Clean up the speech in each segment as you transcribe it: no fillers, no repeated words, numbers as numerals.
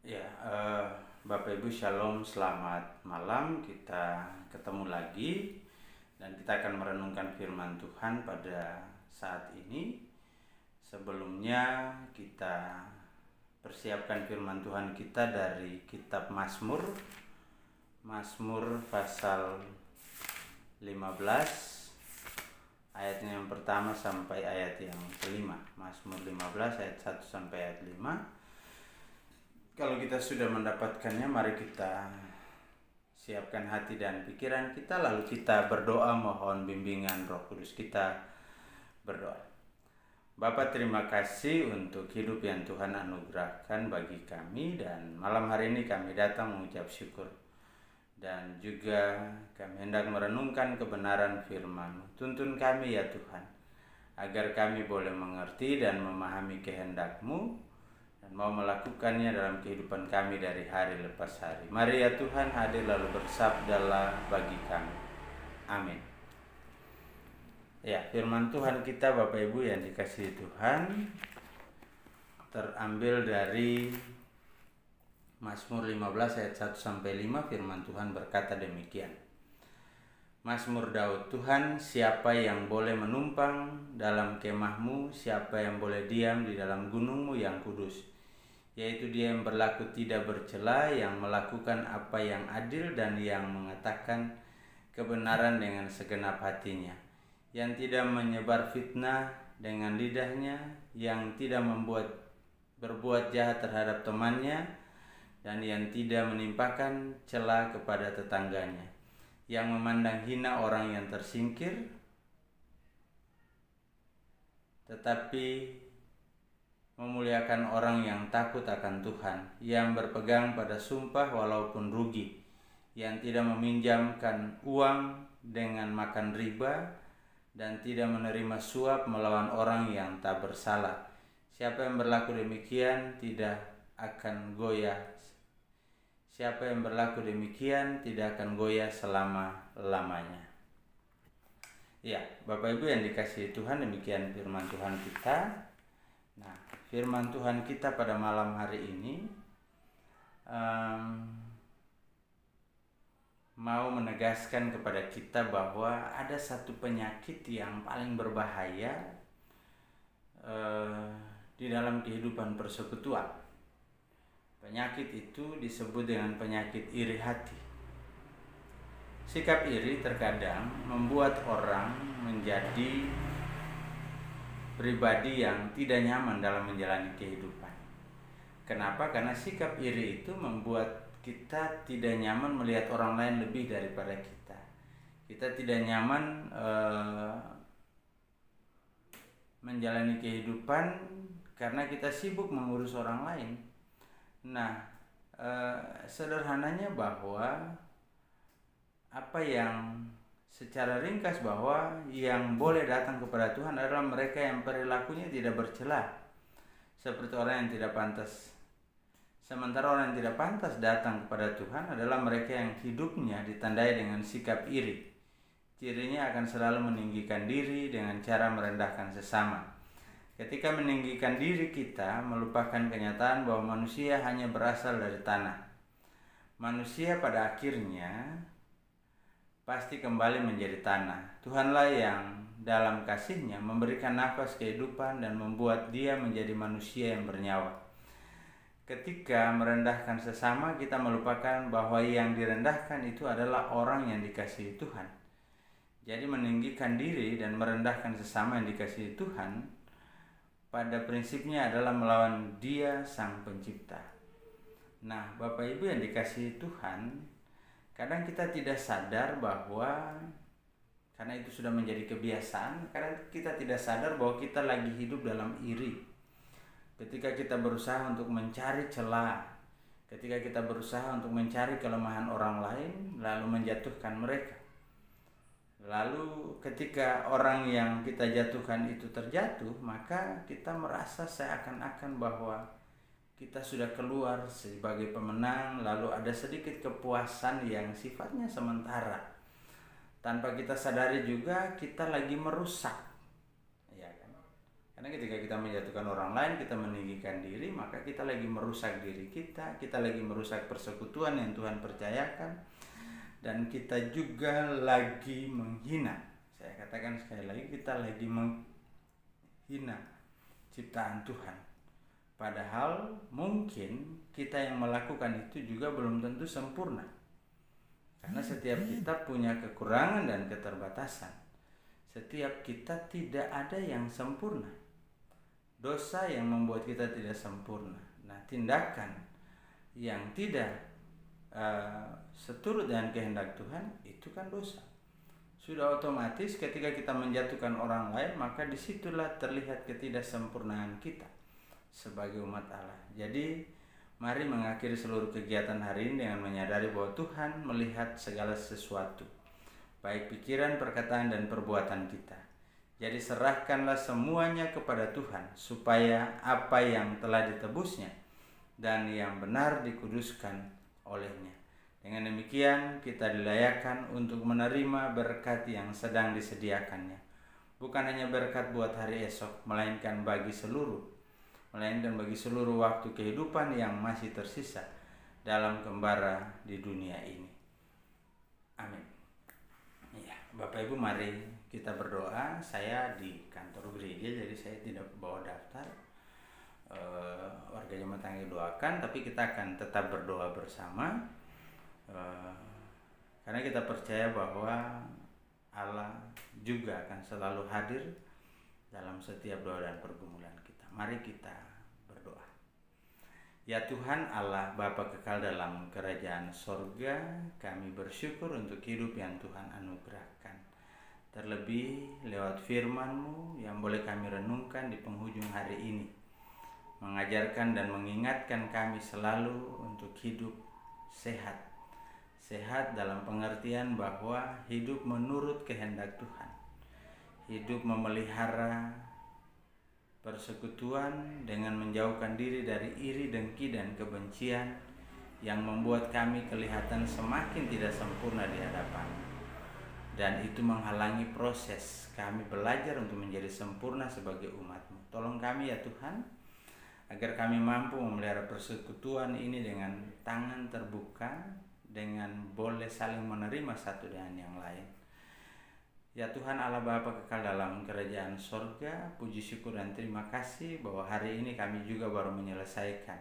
Ya, Bapak Ibu Shalom, selamat malam. Kita ketemu lagi dan kita akan merenungkan firman Tuhan pada saat ini. Sebelumnya kita persiapkan firman Tuhan kita dari kitab Mazmur. Mazmur pasal 15 ayatnya yang pertama sampai ayat yang kelima. Mazmur 15 ayat 1 sampai ayat 5. Kalau kita sudah mendapatkannya, mari kita siapkan hati dan pikiran kita, lalu kita berdoa mohon bimbingan Roh Kudus. Kita berdoa. Bapa, terima kasih untuk hidup yang Tuhan anugerahkan bagi kami, dan malam hari ini kami datang mengucap syukur. Dan juga kami hendak merenungkan kebenaran firman-Mu. Tuntun kami ya Tuhan, agar kami boleh mengerti dan memahami kehendak-Mu dan mau melakukannya dalam kehidupan kami dari hari lepas hari. Mari ya Tuhan, hadir lalu bersabdalah bagi kami. Amin. Ya, firman Tuhan kita Bapak Ibu yang dikasihi Tuhan terambil dari Mazmur 15 ayat 1 sampai 5. Firman Tuhan berkata demikian. Mazmur Daud. Tuhan, siapa yang boleh menumpang dalam kemah-Mu? Siapa yang boleh diam di dalam gunung-Mu yang kudus? Yaitu dia yang berlaku tidak bercela, yang melakukan apa yang adil, dan yang mengatakan kebenaran dengan segenap hatinya, yang tidak menyebar fitnah dengan lidahnya, yang tidak berbuat jahat terhadap temannya, dan yang tidak menimpakan cela kepada tetangganya, yang memandang hina orang yang tersingkir, tetapi memuliakan orang yang takut akan Tuhan, yang berpegang pada sumpah walaupun rugi, yang tidak meminjamkan uang dengan makan riba, dan tidak menerima suap melawan orang yang tak bersalah. Siapa yang berlaku demikian tidak akan goyah. Siapa yang berlaku demikian tidak akan goyah selama-lamanya. Ya, Bapak Ibu yang dikasihi Tuhan, demikian firman Tuhan kita. Nah, firman Tuhan kita pada malam hari ini mau menegaskan kepada kita bahwa ada satu penyakit yang paling berbahaya di dalam kehidupan persekutuan. Penyakit itu disebut dengan penyakit iri hati. Sikap iri terkadang membuat orang menjadi pribadi yang tidak nyaman dalam menjalani kehidupan. Kenapa? Karena sikap iri itu membuat kita tidak nyaman melihat orang lain lebih daripada kita. Kita tidak nyaman menjalani kehidupan karena kita sibuk mengurus orang lain. Nah, sederhananya bahwa apa yang secara ringkas bahwa yang boleh datang kepada Tuhan adalah mereka yang perilakunya tidak bercela, seperti orang yang tidak pantas. Sementara orang yang tidak pantas datang kepada Tuhan adalah mereka yang hidupnya ditandai dengan sikap iri. Cirinya akan selalu meninggikan diri dengan cara merendahkan sesama. Ketika meninggikan diri, kita melupakan kenyataan bahwa manusia hanya berasal dari tanah. Manusia pada akhirnya pasti kembali menjadi tanah. Tuhanlah yang dalam kasih-Nya memberikan nafas kehidupan dan membuat dia menjadi manusia yang bernyawa. Ketika merendahkan sesama, kita melupakan bahwa yang direndahkan itu adalah orang yang dikasihi Tuhan. Jadi meninggikan diri dan merendahkan sesama yang dikasihi Tuhan pada prinsipnya adalah melawan Dia Sang Pencipta. Nah, Bapak Ibu yang dikasihi Tuhan, kadang kita tidak sadar bahwa karena itu sudah menjadi kebiasaan, kadang kita tidak sadar bahwa kita lagi hidup dalam iri. Ketika kita berusaha untuk mencari celah, ketika kita berusaha untuk mencari kelemahan orang lain lalu menjatuhkan mereka. Lalu ketika orang yang kita jatuhkan itu terjatuh, maka kita merasa seakan-akan bahwa kita sudah keluar sebagai pemenang, lalu ada sedikit kepuasan yang sifatnya sementara. Tanpa kita sadari juga kita lagi merusak, ya kan? Karena ketika kita menjatuhkan orang lain, kita meninggikan diri, maka kita lagi merusak diri kita lagi merusak persekutuan yang Tuhan percayakan, dan kita juga lagi menghina. Saya katakan sekali lagi, kita lagi menghina ciptaan Tuhan. Padahal mungkin kita yang melakukan itu juga belum tentu sempurna. Karena setiap kita punya kekurangan dan keterbatasan. Setiap kita tidak ada yang sempurna. Dosa yang membuat kita tidak sempurna. Nah, tindakan yang tidak seturut dengan kehendak Tuhan itu kan dosa. Sudah otomatis ketika kita menjatuhkan orang lain, maka disitulah terlihat ketidaksempurnaan kita sebagai umat Allah. Jadi mari mengakhiri seluruh kegiatan hari ini dengan menyadari bahwa Tuhan melihat segala sesuatu, baik pikiran, perkataan, dan perbuatan kita. Jadi serahkanlah semuanya kepada Tuhan, supaya apa yang telah ditebusnya dan yang benar dikuduskan olehnya. Dengan demikian kita dilayakkan untuk menerima berkat yang sedang disediakannya. Bukan hanya berkat buat hari esok, melainkan bagi seluruh waktu kehidupan yang masih tersisa dalam kembara di dunia ini. Amin. Ya, Bapak Ibu, mari kita berdoa. Saya di kantor gereja, jadi saya tidak bawa daftar. Warga Jemaat Tangga doakan, tapi kita akan tetap berdoa bersama, karena kita percaya bahwa Allah juga akan selalu hadir dalam setiap doa dan pergumulan kita. Mari kita berdoa. Ya Tuhan Allah, Bapa kekal dalam kerajaan sorga, kami bersyukur untuk hidup yang Tuhan anugerahkan. Terlebih lewat firman-Mu yang boleh kami renungkan di penghujung hari ini, mengajarkan dan mengingatkan kami selalu untuk hidup sehat. Sehat dalam pengertian bahwa hidup menurut kehendak Tuhan. Hidup memelihara persekutuan dengan menjauhkan diri dari iri, dengki, dan kebencian yang membuat kami kelihatan semakin tidak sempurna di hadapan. Dan itu menghalangi proses kami belajar untuk menjadi sempurna sebagai umat-Mu. Tolong kami ya Tuhan, agar kami mampu memelihara persekutuan ini dengan tangan terbuka, dengan boleh saling menerima satu dengan yang lain. Ya Tuhan Allah Bapa kekal dalam kerajaan sorga, puji syukur dan terima kasih bahwa hari ini kami juga baru menyelesaikan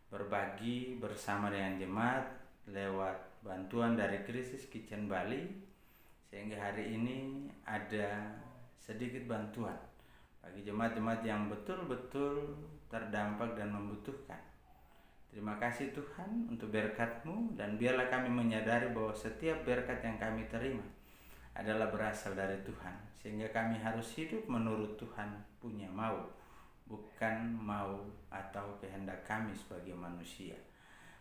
berbagi bersama dengan jemaat lewat bantuan dari Krisis Kitchen Bali, sehingga hari ini ada sedikit bantuan bagi jemaat-jemaat yang betul-betul terdampak dan membutuhkan. Terima kasih Tuhan untuk berkat-Mu, dan biarlah kami menyadari bahwa setiap berkat yang kami terima adalah berasal dari Tuhan, sehingga kami harus hidup menurut Tuhan punya mau, bukan mau atau kehendak kami sebagai manusia.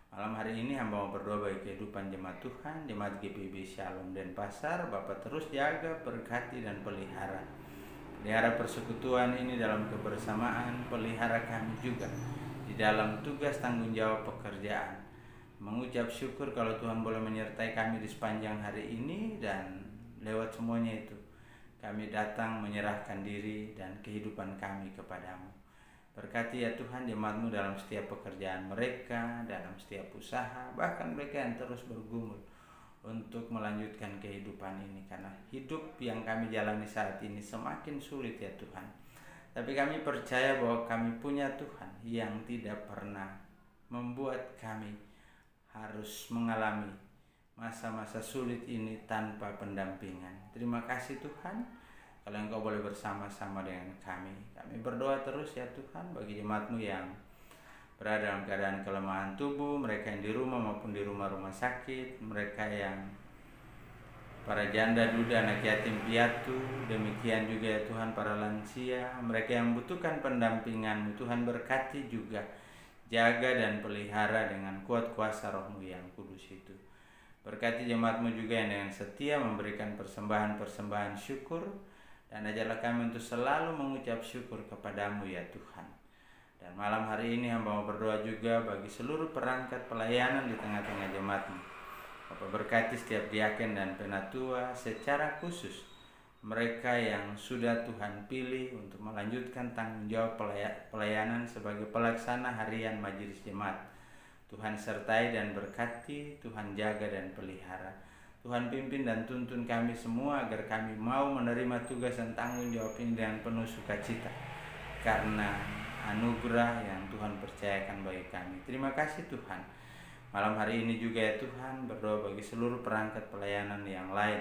Malam hari ini hamba mau berdoa bagi kehidupan jemaat Tuhan, jemaat GPIB Shalom Denpasar. Bapak terus jaga, berkati, dan pelihara persekutuan ini dalam kebersamaan. Pelihara kami juga di dalam tugas tanggung jawab pekerjaan. Mengucap syukur kalau Tuhan boleh menyertai kami di sepanjang hari ini, dan lewat semuanya itu kami datang menyerahkan diri dan kehidupan kami kepadamu. Berkati ya Tuhan jemaat-Mu dalam setiap pekerjaan mereka, dalam setiap usaha, bahkan mereka yang terus bergumul untuk melanjutkan kehidupan ini. Karena hidup yang kami jalani saat ini semakin sulit ya Tuhan. Tapi kami percaya bahwa kami punya Tuhan yang tidak pernah membuat kami harus mengalami masa-masa sulit ini tanpa pendampingan. Terima kasih Tuhan, kalau Engkau boleh bersama-sama dengan kami. Kami berdoa terus ya Tuhan bagi jemaat-Mu yang berada dalam keadaan kelemahan tubuh, mereka yang di rumah maupun di rumah-rumah sakit, mereka yang para janda, duda, anak yatim piatu, demikian juga ya Tuhan para lansia, mereka yang membutuhkan pendampingan-Mu. Tuhan berkati juga, jaga dan pelihara dengan kuat kuasa Roh-Mu yang kudus itu. Berkati jemaat-Mu juga yang dengan setia memberikan persembahan-persembahan syukur, dan ajarlah kami untuk selalu mengucap syukur kepadamu ya Tuhan. Dan malam hari ini hamba mau berdoa juga bagi seluruh perangkat pelayanan di tengah-tengah jemaat-Mu. Bapak berkati setiap diaken dan penatua secara khusus, mereka yang sudah Tuhan pilih untuk melanjutkan tanggung jawab pelayanan sebagai pelaksana harian majelis jemaat. Tuhan sertai dan berkati, Tuhan jaga dan pelihara. Tuhan pimpin dan tuntun kami semua agar kami mau menerima tugas dan tanggung jawab ini dengan penuh sukacita, karena anugerah yang Tuhan percayakan bagi kami. Terima kasih Tuhan. Malam hari ini juga ya Tuhan, berdoa bagi seluruh perangkat pelayanan yang lain,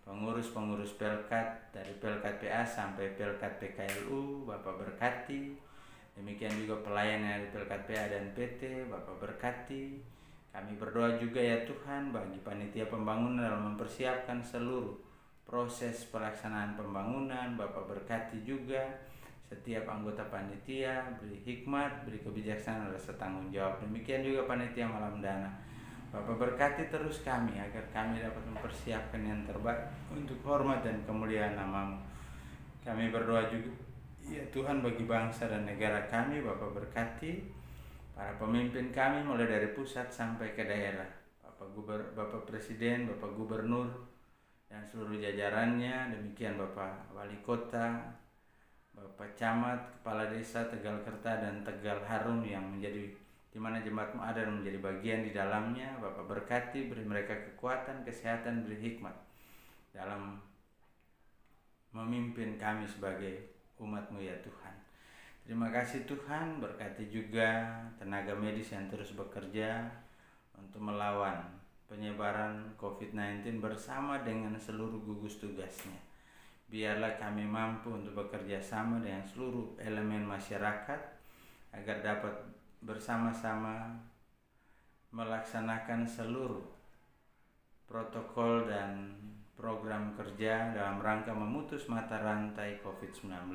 pengurus-pengurus Pelkat, dari Pelkat PA sampai Pelkat PKLU, Bapak berkati. Demikian juga pelayan dari Pelkat PA dan PT, Bapak berkati. Kami berdoa juga ya Tuhan bagi panitia pembangunan dalam mempersiapkan seluruh proses pelaksanaan pembangunan. Bapak berkati juga setiap anggota panitia, beri hikmat, beri kebijaksanaan, rasa tanggung jawab. Demikian juga panitia malam dana. Bapak berkati terus kami agar kami dapat mempersiapkan yang terbaik untuk hormat dan kemuliaan nama-Mu. Kami berdoa juga ya Tuhan bagi bangsa dan negara kami. Bapak berkati para pemimpin kami mulai dari pusat sampai ke daerah, Bapak Presiden, Bapak Gubernur dan seluruh jajarannya. Demikian Bapak Wali Kota, Bapak Camat, Kepala Desa Tegalkerta dan Tegal Harum yang menjadi di mana jemaat-Mu ada dan menjadi bagian di dalamnya. Bapak berkati, beri mereka kekuatan, kesehatan, beri hikmat dalam memimpin kami sebagai umat-Mu ya Tuhan. Terima kasih Tuhan, berkati juga tenaga medis yang terus bekerja untuk melawan penyebaran COVID-19 bersama dengan seluruh gugus tugasnya. Biarlah kami mampu untuk bekerja sama dengan seluruh elemen masyarakat agar dapat bersama-sama melaksanakan seluruh protokol dan program kerja dalam rangka memutus mata rantai COVID-19.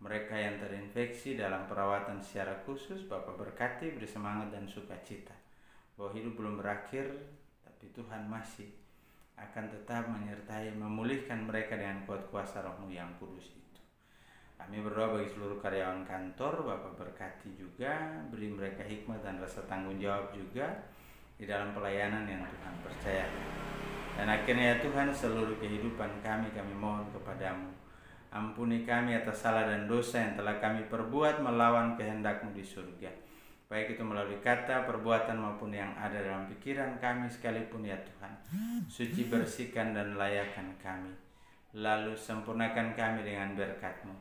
Mereka yang terinfeksi dalam perawatan secara khusus, Bapak berkati, beri semangat dan sukacita bahwa hidup belum berakhir, tapi Tuhan masih akan tetap menyertai, memulihkan mereka dengan kuat kuasa Roh-Mu yang kudus itu. Kami berdoa bagi seluruh karyawan kantor, Bapak berkati juga, beri mereka hikmat dan rasa tanggung jawab juga di dalam pelayanan yang Tuhan percayakan. Dan akhirnya ya Tuhan, seluruh kehidupan kami mohon kepadamu. Ampuni kami atas salah dan dosa yang telah kami perbuat melawan kehendak-Mu di surga, baik itu melalui kata, perbuatan maupun yang ada dalam pikiran kami sekalipun ya Tuhan. Suci, bersihkan dan layakan kami, lalu sempurnakan kami dengan berkat-Mu.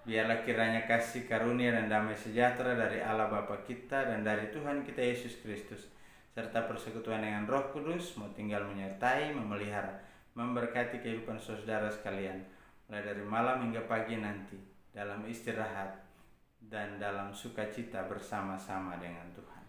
Biarlah kiranya kasih karunia dan damai sejahtera dari Allah Bapa kita dan dari Tuhan kita Yesus Kristus, serta persekutuan dengan Roh Kudus mau tinggal menyertai, memelihara, memberkati kehidupan saudara sekalian, mulai dari malam hingga pagi nanti, dalam istirahat dan dalam sukacita bersama-sama dengan Tuhan.